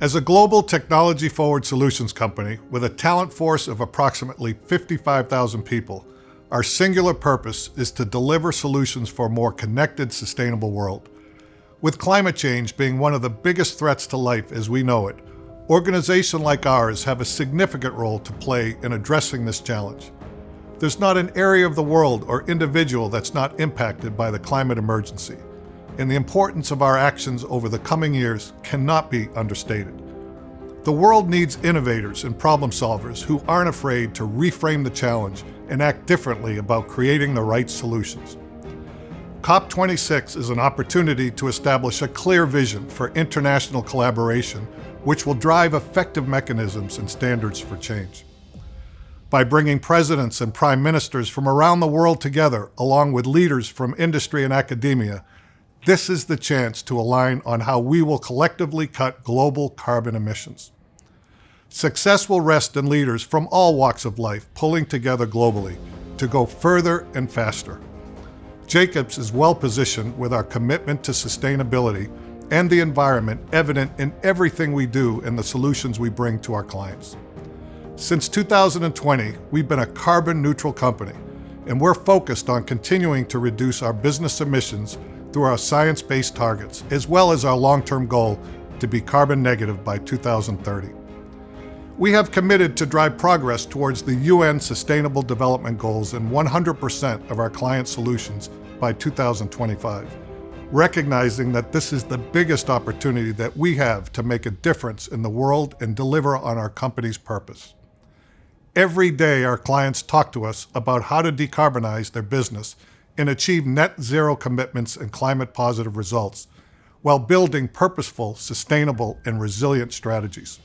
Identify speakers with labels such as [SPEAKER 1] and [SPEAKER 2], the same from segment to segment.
[SPEAKER 1] As a global technology-forward solutions company with a talent force of approximately 55,000 people, our singular purpose is to deliver solutions for a more connected, sustainable world. With climate change being one of the biggest threats to life as we know it, organizations like ours have a significant role to play in addressing this challenge. There's not an area of the world or individual that's not impacted by the climate emergency, and the importance of our actions over the coming years cannot be understated. The world needs innovators and problem solvers who aren't afraid to reframe the challenge and act differently about creating the right solutions. COP26 is an opportunity to establish a clear vision for international collaboration, which will drive effective mechanisms and standards for change. By bringing presidents and prime ministers from around the world together, along with leaders from industry and academia, this is the chance to align on how we will collectively cut global carbon emissions. Success will rest in leaders from all walks of life pulling together globally to go further and faster. Jacobs is well positioned with our commitment to sustainability and the environment evident in everything we do and the solutions we bring to our clients. Since 2020, we've been a carbon neutral company, and we're focused on continuing to reduce our business emissions through our science-based targets, as well as our long-term goal to be carbon negative by 2030. We have committed to drive progress towards the UN Sustainable Development Goals in 100% of our client solutions by 2025, recognizing that this is the biggest opportunity that we have to make a difference in the world and deliver on our company's purpose. Every day, our clients talk to us about how to decarbonize their business and achieve net zero commitments and climate positive results while building purposeful, sustainable, and resilient strategies.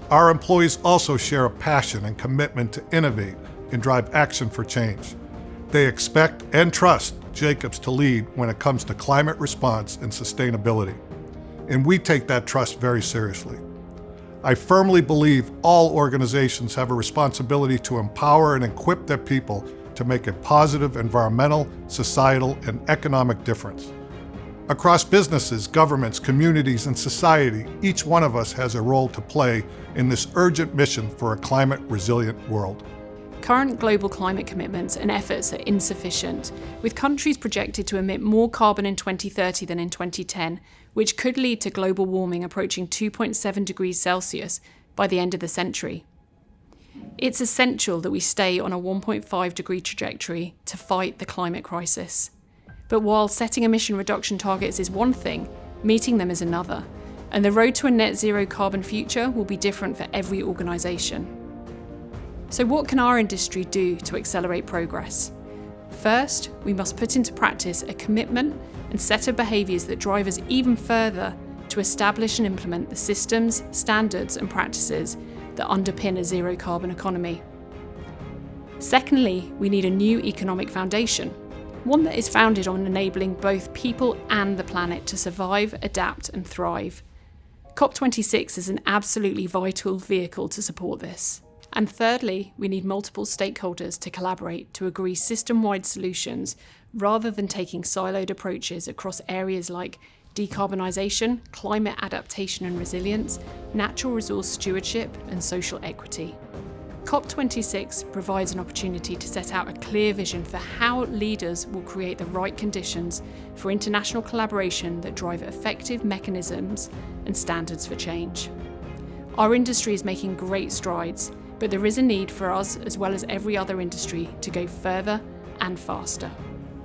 [SPEAKER 1] Our employees also share a passion and commitment to innovate and drive action for change. They expect and trust Jacobs to lead when it comes to climate response and sustainability, and we take that trust very seriously. I firmly believe all organizations have a responsibility to empower and equip their people to make a positive environmental, societal, and economic difference. Across businesses, governments, communities, and society, each one of us has a role to play in this urgent mission for a climate-resilient world.
[SPEAKER 2] Current global climate commitments and efforts are insufficient, with countries projected to emit more carbon in 2030 than in 2010, which could lead to global warming approaching 2.7 degrees Celsius by the end of the century. It's essential that we stay on a 1.5 degree trajectory to fight the climate crisis. But while setting emission reduction targets is one thing, meeting them is another, and the road to a net zero carbon future will be different for every organisation. So what can our industry do to accelerate progress? First, we must put into practice a commitment and set of behaviours that drive us even further to establish and implement the systems, standards and practices that underpin a zero carbon economy. Secondly, we need a new economic foundation, one that is founded on enabling both people and the planet to survive, adapt and thrive. COP26 is an absolutely vital vehicle to support this. And thirdly, we need multiple stakeholders to collaborate to agree system-wide solutions rather than taking siloed approaches across areas like decarbonisation, climate adaptation and resilience, natural resource stewardship and social equity. COP26 provides an opportunity to set out a clear vision for how leaders will create the right conditions for international collaboration that drive effective mechanisms and standards for change. Our industry is making great strides, but there is a need for us, as well as every other industry, to go further and faster.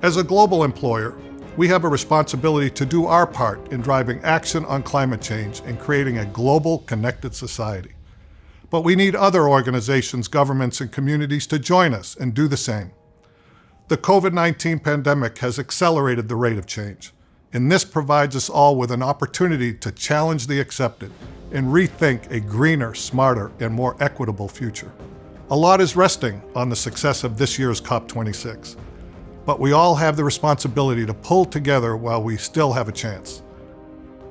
[SPEAKER 1] As a global employer, we have a responsibility to do our part in driving action on climate change and creating a global, connected society. But we need other organizations, governments, and communities to join us and do the same. The COVID-19 pandemic has accelerated the rate of change, and this provides us all with an opportunity to challenge the accepted and rethink a greener, smarter, and more equitable future. A lot is resting on the success of this year's COP26, but we all have the responsibility to pull together while we still have a chance.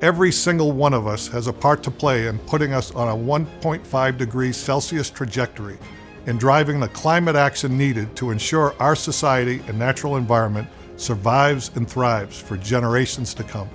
[SPEAKER 1] Every single one of us has a part to play in putting us on a 1.5 degrees Celsius trajectory and driving the climate action needed to ensure our society and natural environment survives and thrives for generations to come.